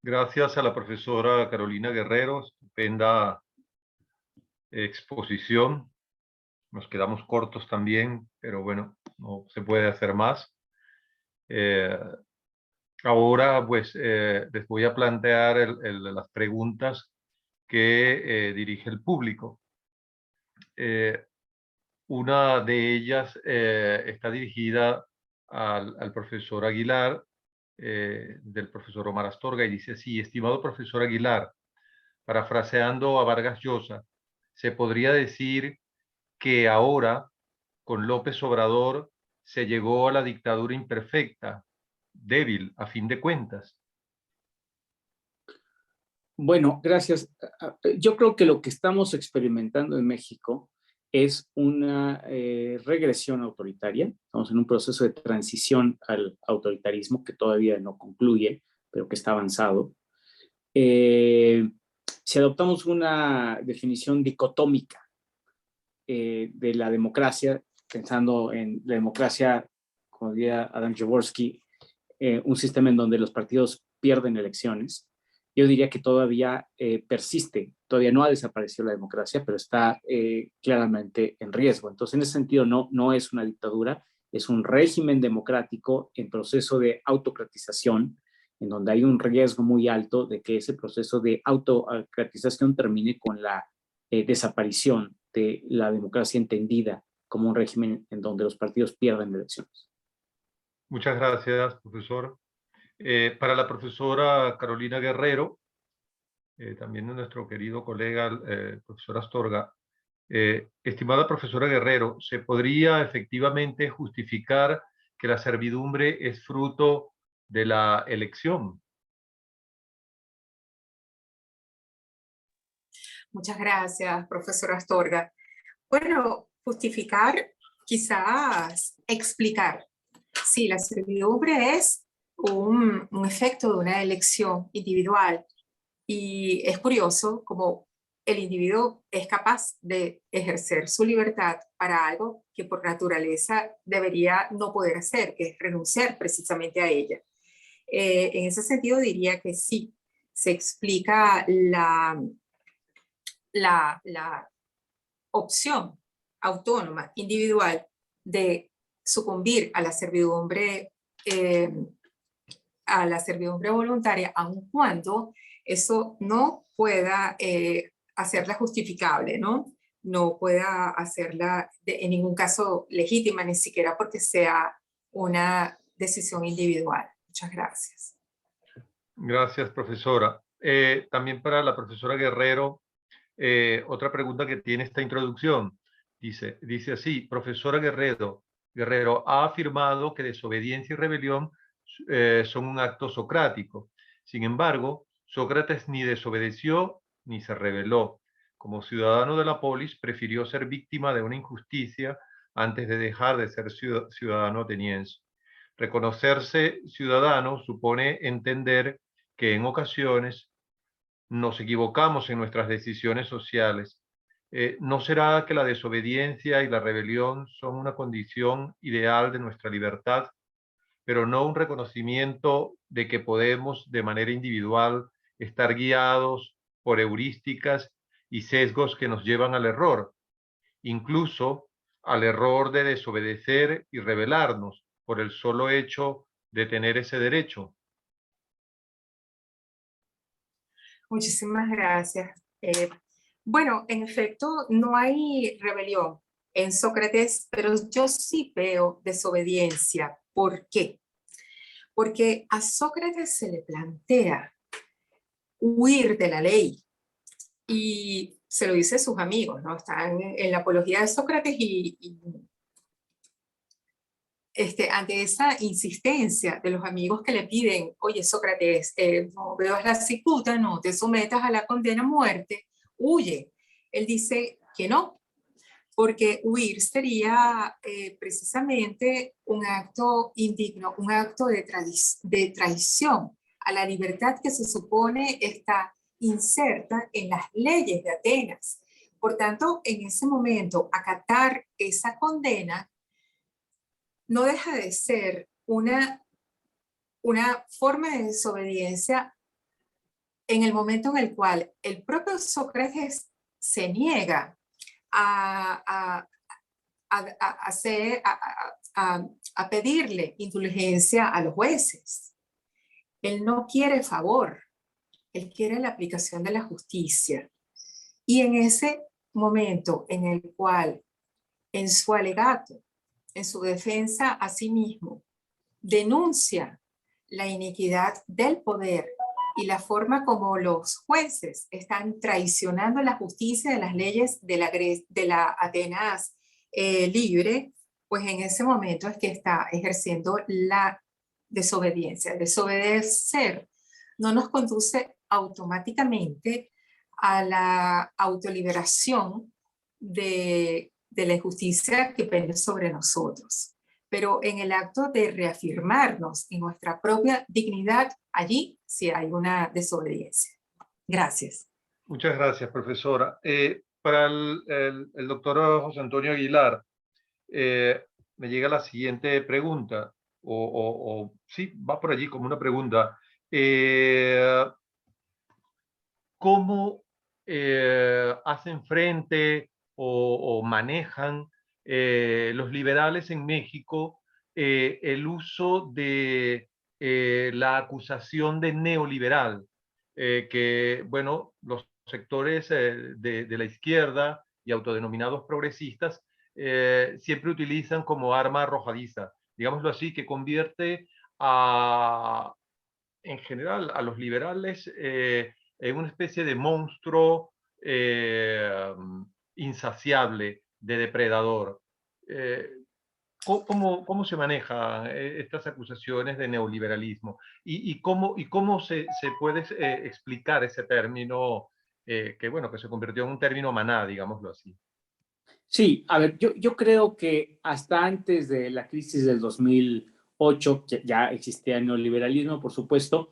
Gracias a la profesora Carolina Guerrero, estupenda exposición. Nos quedamos cortos también, pero bueno, no se puede hacer más. Ahora pues les voy a plantear las preguntas que dirige el público. Una de ellas está dirigida al profesor Aguilar, del profesor Omar Astorga, y dice así: estimado profesor Aguilar, parafraseando a Vargas Llosa, ¿se podría decir que ahora, con López Obrador, se llegó a la dictadura imperfecta, débil, a fin de cuentas? Bueno, gracias. Yo creo que lo que estamos experimentando en México es una regresión autoritaria. Estamos en un proceso de transición al autoritarismo que todavía no concluye, pero que está avanzado. Si adoptamos una definición dicotómica de la democracia, pensando en la democracia, como diría Adam Jaworski, un sistema en donde los partidos pierden elecciones, yo diría que todavía persiste, todavía no ha desaparecido la democracia, pero está claramente en riesgo. Entonces, en ese sentido, no es una dictadura, es un régimen democrático en proceso de autocratización, en donde hay un riesgo muy alto de que ese proceso de autocratización termine con la desaparición de la democracia entendida como un régimen en donde los partidos pierden elecciones. Muchas gracias, profesor. Para la profesora Carolina Guerrero, también de nuestro querido colega, profesor Astorga, estimada profesora Guerrero, ¿se podría efectivamente justificar que la servidumbre es fruto de la elección? Muchas gracias, profesora Astorga. Bueno, justificar, quizás explicar. Sí, la servidumbre es un efecto de una elección individual y es curioso como el individuo es capaz de ejercer su libertad para algo que por naturaleza debería no poder hacer, que es renunciar precisamente a ella. En ese sentido diría que sí, se explica la opción autónoma, individual, de sucumbir a la servidumbre voluntaria, aun cuando eso no pueda hacerla justificable, ¿no? No pueda hacerla en ningún caso legítima, ni siquiera porque sea una decisión individual. Muchas gracias. Gracias, profesora. También para la profesora Guerrero, otra pregunta que tiene esta introducción. Dice así: profesora Guerrero ha afirmado que desobediencia y rebelión son un acto socrático. Sin embargo, Sócrates ni desobedeció ni se rebeló. Como ciudadano de la polis, prefirió ser víctima de una injusticia antes de dejar de ser ciudadano ateniense. Reconocerse ciudadano supone entender que en ocasiones nos equivocamos en nuestras decisiones sociales. ¿No será que la desobediencia y la rebelión son una condición ideal de nuestra libertad, pero no un reconocimiento de que podemos de manera individual estar guiados por heurísticas y sesgos que nos llevan al error, incluso al error de desobedecer y rebelarnos por el solo hecho de tener ese derecho? Muchísimas gracias. Bueno, en efecto, no hay rebelión en Sócrates, pero yo sí veo desobediencia. ¿Por qué? Porque a Sócrates se le plantea huir de la ley y se lo dice a sus amigos, ¿no? Están en la apología de Sócrates ante esa insistencia de los amigos que le piden: oye, Sócrates, no veas la cicuta, no te sometas a la condena a muerte, huye. Él dice que no, porque huir sería precisamente un acto indigno, un acto de traición a la libertad que se supone está inserta en las leyes de Atenas. Por tanto, en ese momento, acatar esa condena no deja de ser una forma de desobediencia en el momento en el cual el propio Sócrates se niega a pedirle indulgencia a los jueces. Él no quiere favor, él quiere la aplicación de la justicia. Y en ese momento en el cual, en su alegato, en su defensa a sí mismo, denuncia la iniquidad del poder y la forma como los jueces están traicionando la justicia de las leyes de la Atenas libre, pues en ese momento es que está ejerciendo la desobediencia. Desobedecer no nos conduce automáticamente a la autoliberación de la injusticia que pende sobre nosotros. Pero en el acto de reafirmarnos en nuestra propia dignidad, allí sí hay una desobediencia. Gracias. Muchas gracias, profesora. Para el doctor José Antonio Aguilar, me llega la siguiente pregunta, o sí, va por allí como una pregunta. ¿Cómo hacen frente o manejan los liberales en México el uso de la acusación de neoliberal? Que, bueno, los sectores de la izquierda y autodenominados progresistas siempre utilizan como arma arrojadiza, digámoslo así, que convierte en general a los liberales en una especie de monstruo insaciable, de depredador. ¿Cómo se manejan estas acusaciones de neoliberalismo? ¿Y cómo se puede explicar ese término que, bueno, que se convirtió en un término maná, digámoslo así? Sí, a ver, yo creo que hasta antes de la crisis del 2008, que ya existía el neoliberalismo, por supuesto,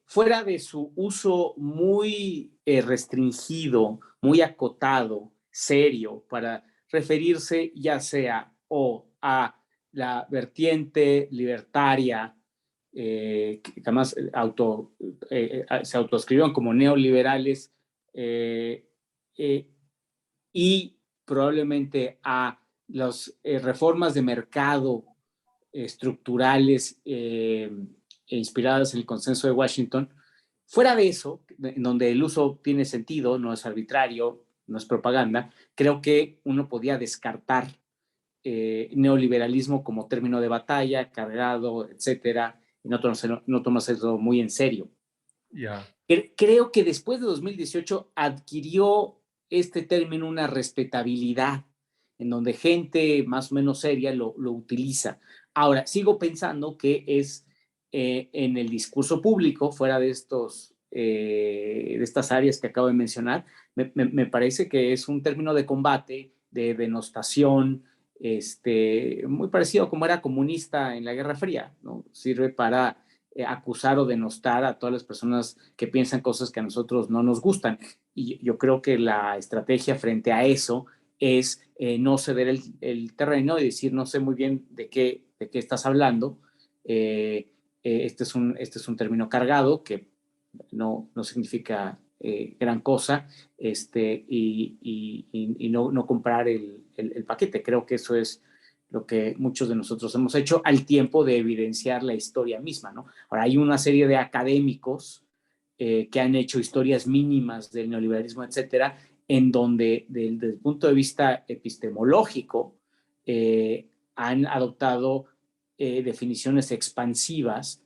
fuera de su uso muy restringido, muy acotado, serio, para referirse ya sea o a la vertiente libertaria, que además se autoescribieron como neoliberales, y probablemente a las reformas de mercado estructurales inspiradas en el consenso de Washington. Fuera de eso, en donde el uso tiene sentido, no es arbitrario, no es propaganda, creo que uno podía descartar neoliberalismo como término de batalla, cargado, etcétera, y no tomarse muy en serio. Yeah. Creo que después de 2018 adquirió este término una respetabilidad en donde gente más o menos seria lo utiliza. Ahora, sigo pensando que es en el discurso público, fuera de estas áreas que acabo de mencionar, me parece que es un término de combate, de denostación, muy parecido a como era comunista en la Guerra Fría, ¿no? Sirve para acusar o denostar a todas las personas que piensan cosas que a nosotros no nos gustan. Y yo creo que la estrategia frente a eso es no ceder el terreno y decir, no sé muy bien de qué estás hablando. Este es un término cargado que no significa gran cosa, y no comprar el paquete. Creo que eso es lo que muchos de nosotros hemos hecho al tiempo de evidenciar la historia misma, ¿no? Ahora, hay una serie de académicos que han hecho historias mínimas del neoliberalismo, etcétera, en donde, desde el punto de vista epistemológico, han adoptado definiciones expansivas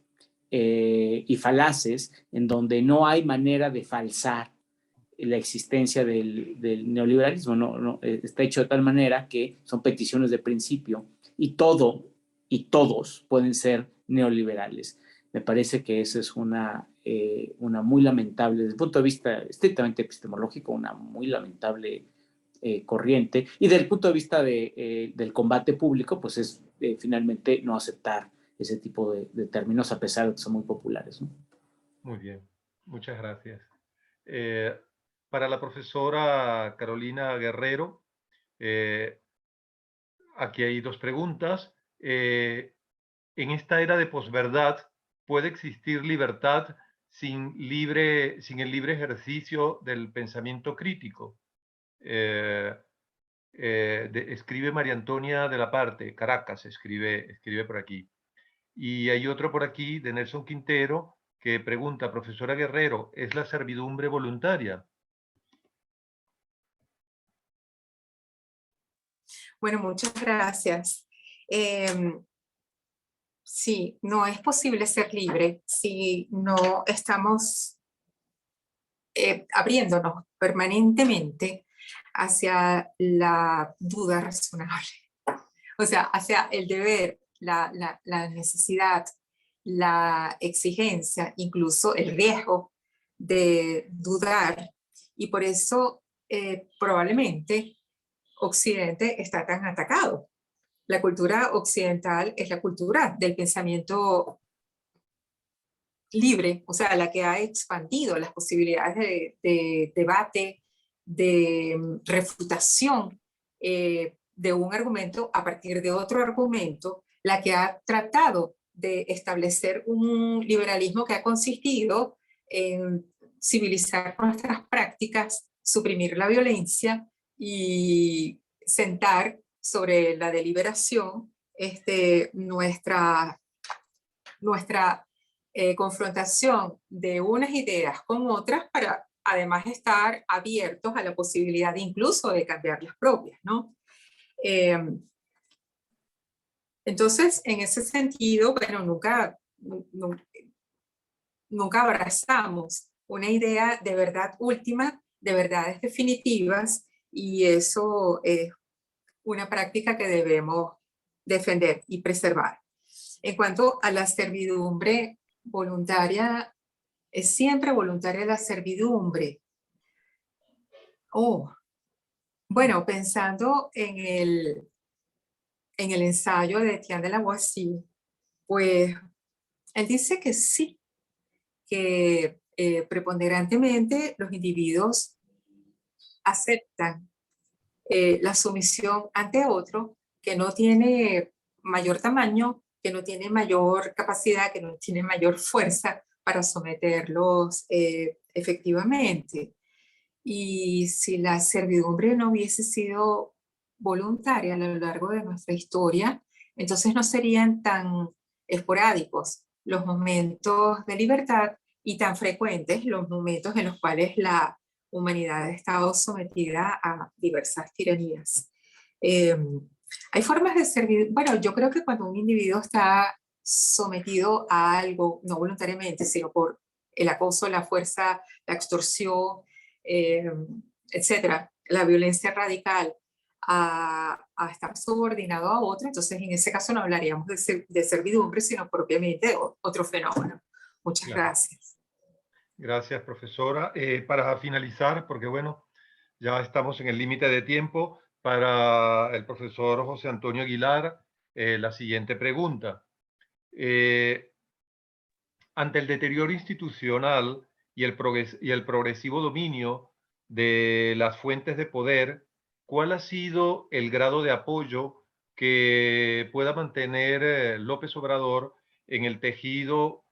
y falaces, en donde no hay manera de falsar la existencia del neoliberalismo. No, está hecho de tal manera que son peticiones de principio y todos pueden ser neoliberales. Me parece que esa es una una muy lamentable, desde el punto de vista estrictamente epistemológico, una muy lamentable corriente, y desde el punto de vista del combate público, pues es finalmente no aceptar ese tipo de términos, a pesar de que son muy populares, ¿no? Muy bien, muchas gracias. Para la profesora Carolina Guerrero, aquí hay dos preguntas. En esta era de posverdad, ¿puede existir libertad sin el libre ejercicio del pensamiento crítico? Escribe María Antonia de la Parte, Caracas, escribe por aquí. Y hay otro por aquí de Nelson Quintero que pregunta, profesora Guerrero, ¿es la servidumbre voluntaria? Bueno, muchas gracias. Sí, no es posible ser libre si no estamos abriéndonos permanentemente hacia la duda razonable. O sea, hacia el deber, la necesidad, la exigencia, incluso el riesgo de dudar. Y por eso probablemente Occidente está tan atacado. La cultura occidental es la cultura del pensamiento libre, o sea, la que ha expandido las posibilidades de debate, de refutación de un argumento a partir de otro argumento, la que ha tratado de establecer un liberalismo que ha consistido en civilizar nuestras prácticas, suprimir la violencia y sentar sobre la deliberación nuestra confrontación de unas ideas con otras para además estar abiertos a la posibilidad incluso de cambiar las propias, ¿no? Entonces, en ese sentido, bueno, nunca abrazamos una idea de verdad última, de verdades definitivas, y eso es una práctica que debemos defender y preservar. En cuanto a la servidumbre voluntaria, es siempre voluntaria la servidumbre. Bueno, pensando en el ensayo de Etienne de Lavoisier, pues él dice que sí, que preponderantemente los individuos aceptan la sumisión ante otro que no tiene mayor tamaño, que no tiene mayor capacidad, que no tiene mayor fuerza para someterlos efectivamente. Y si la servidumbre no hubiese sido voluntaria a lo largo de nuestra historia, entonces no serían tan esporádicos los momentos de libertad y tan frecuentes los momentos en los cuales la humanidad ha estado sometida a diversas tiranías. Hay formas de servir, bueno, yo creo que cuando un individuo está sometido a algo, no voluntariamente, sino por el acoso, la fuerza, la extorsión, etcétera, la violencia radical, a estar subordinado a otro, entonces en ese caso no hablaríamos de servidumbre, sino propiamente de otro fenómeno. Muchas gracias. Gracias, profesora. Para finalizar, porque bueno, ya estamos en el límite de tiempo, para el profesor José Antonio Aguilar, la siguiente pregunta. Ante el deterioro institucional y el progresivo dominio de las fuentes de poder, ¿cuál ha sido el grado de apoyo que pueda mantener López Obrador en el tejido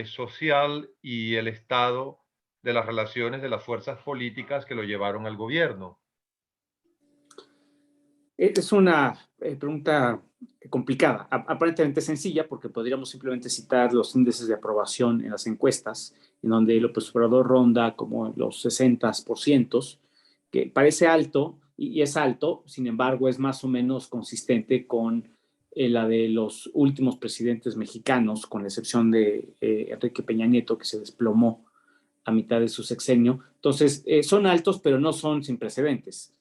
social y el estado de las relaciones de las fuerzas políticas que lo llevaron al gobierno? Es una pregunta complicada, aparentemente sencilla, porque podríamos simplemente citar los índices de aprobación en las encuestas, en donde López Obrador ronda como los 60%, que parece alto, y es alto, sin embargo, es más o menos consistente con la de los últimos presidentes mexicanos, con la excepción de Enrique Peña Nieto, que se desplomó a mitad de su sexenio. Entonces, son altos, pero no son sin precedentes.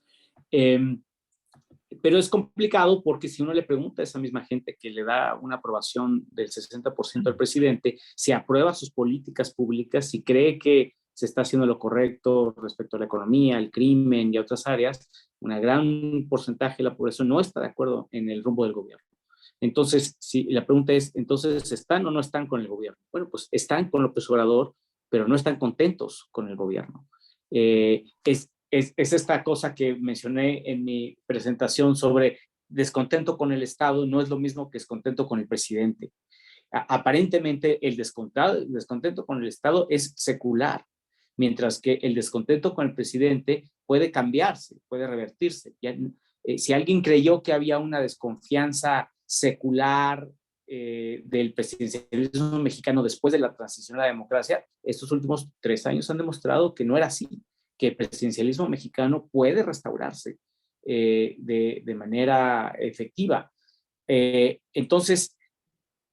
Pero es complicado porque si uno le pregunta a esa misma gente que le da una aprobación del 60% al presidente, si aprueba sus políticas públicas, si cree que se está haciendo lo correcto respecto a la economía, el crimen y a otras áreas, un gran porcentaje de la población no está de acuerdo en el rumbo del gobierno. Entonces, si la pregunta es, entonces, ¿están o no están con el gobierno? Bueno, pues están con López Obrador, pero no están contentos con el gobierno. Es esta cosa que mencioné en mi presentación sobre descontento con el Estado, no es lo mismo que descontento con el presidente. Aparentemente el descontento con el Estado es secular, mientras que el descontento con el presidente puede cambiarse, puede revertirse. Si alguien creyó que había una desconfianza secular del presidencialismo mexicano después de la transición a la democracia, estos últimos 3 años han demostrado que no era así, que el presidencialismo mexicano puede restaurarse de manera efectiva. Entonces,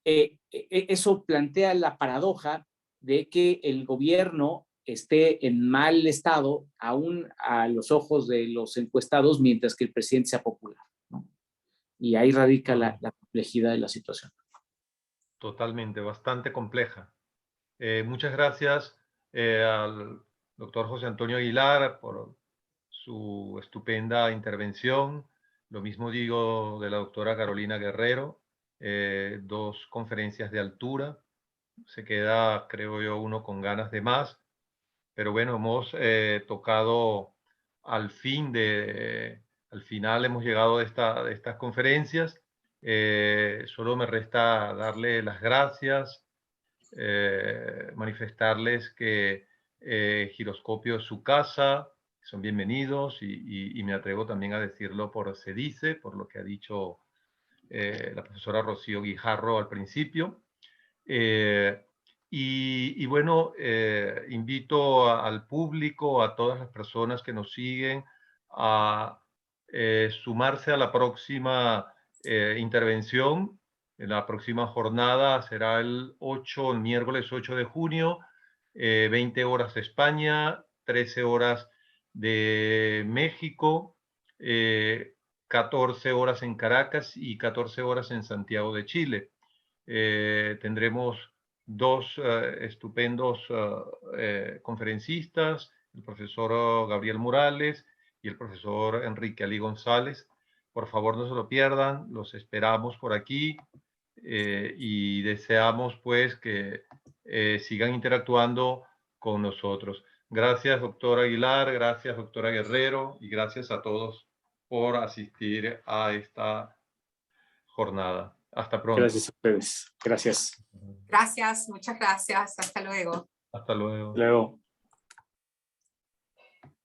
eso plantea la paradoja de que el gobierno esté en mal estado aún a los ojos de los encuestados, mientras que el presidente sea popular, ¿no? Y ahí radica la complejidad de la situación. Totalmente, bastante compleja. Muchas gracias al doctor José Antonio Aguilar por su estupenda intervención. Lo mismo digo de la doctora Carolina Guerrero, 2 conferencias de altura. Se queda, creo yo, uno con ganas de más. Pero bueno, hemos tocado al final hemos llegado de estas conferencias. Solo me resta darle las gracias, manifestarles que Giroscopio es su casa, son bienvenidos y me atrevo también a decirlo por CEDICE, por lo que ha dicho la profesora Rocío Guijarro al principio. Y bueno, invito al público, a todas las personas que nos siguen, a sumarse a la próxima intervención. En la próxima jornada será el miércoles 8 de junio, 20 horas de España, 13 horas de México, 14 horas en Caracas y 14 horas en Santiago de Chile. Tendremos 2 estupendos conferencistas, el profesor Gabriel Morales y el profesor Enrique Ali González. Por favor, no se lo pierdan, los esperamos por aquí y deseamos pues que sigan interactuando con nosotros. Gracias, doctor Aguilar, gracias, doctora Guerrero, y gracias a todos por asistir a esta jornada. Hasta pronto. Gracias a ustedes. Gracias. Gracias, muchas gracias. Hasta luego. Hasta luego. Luego.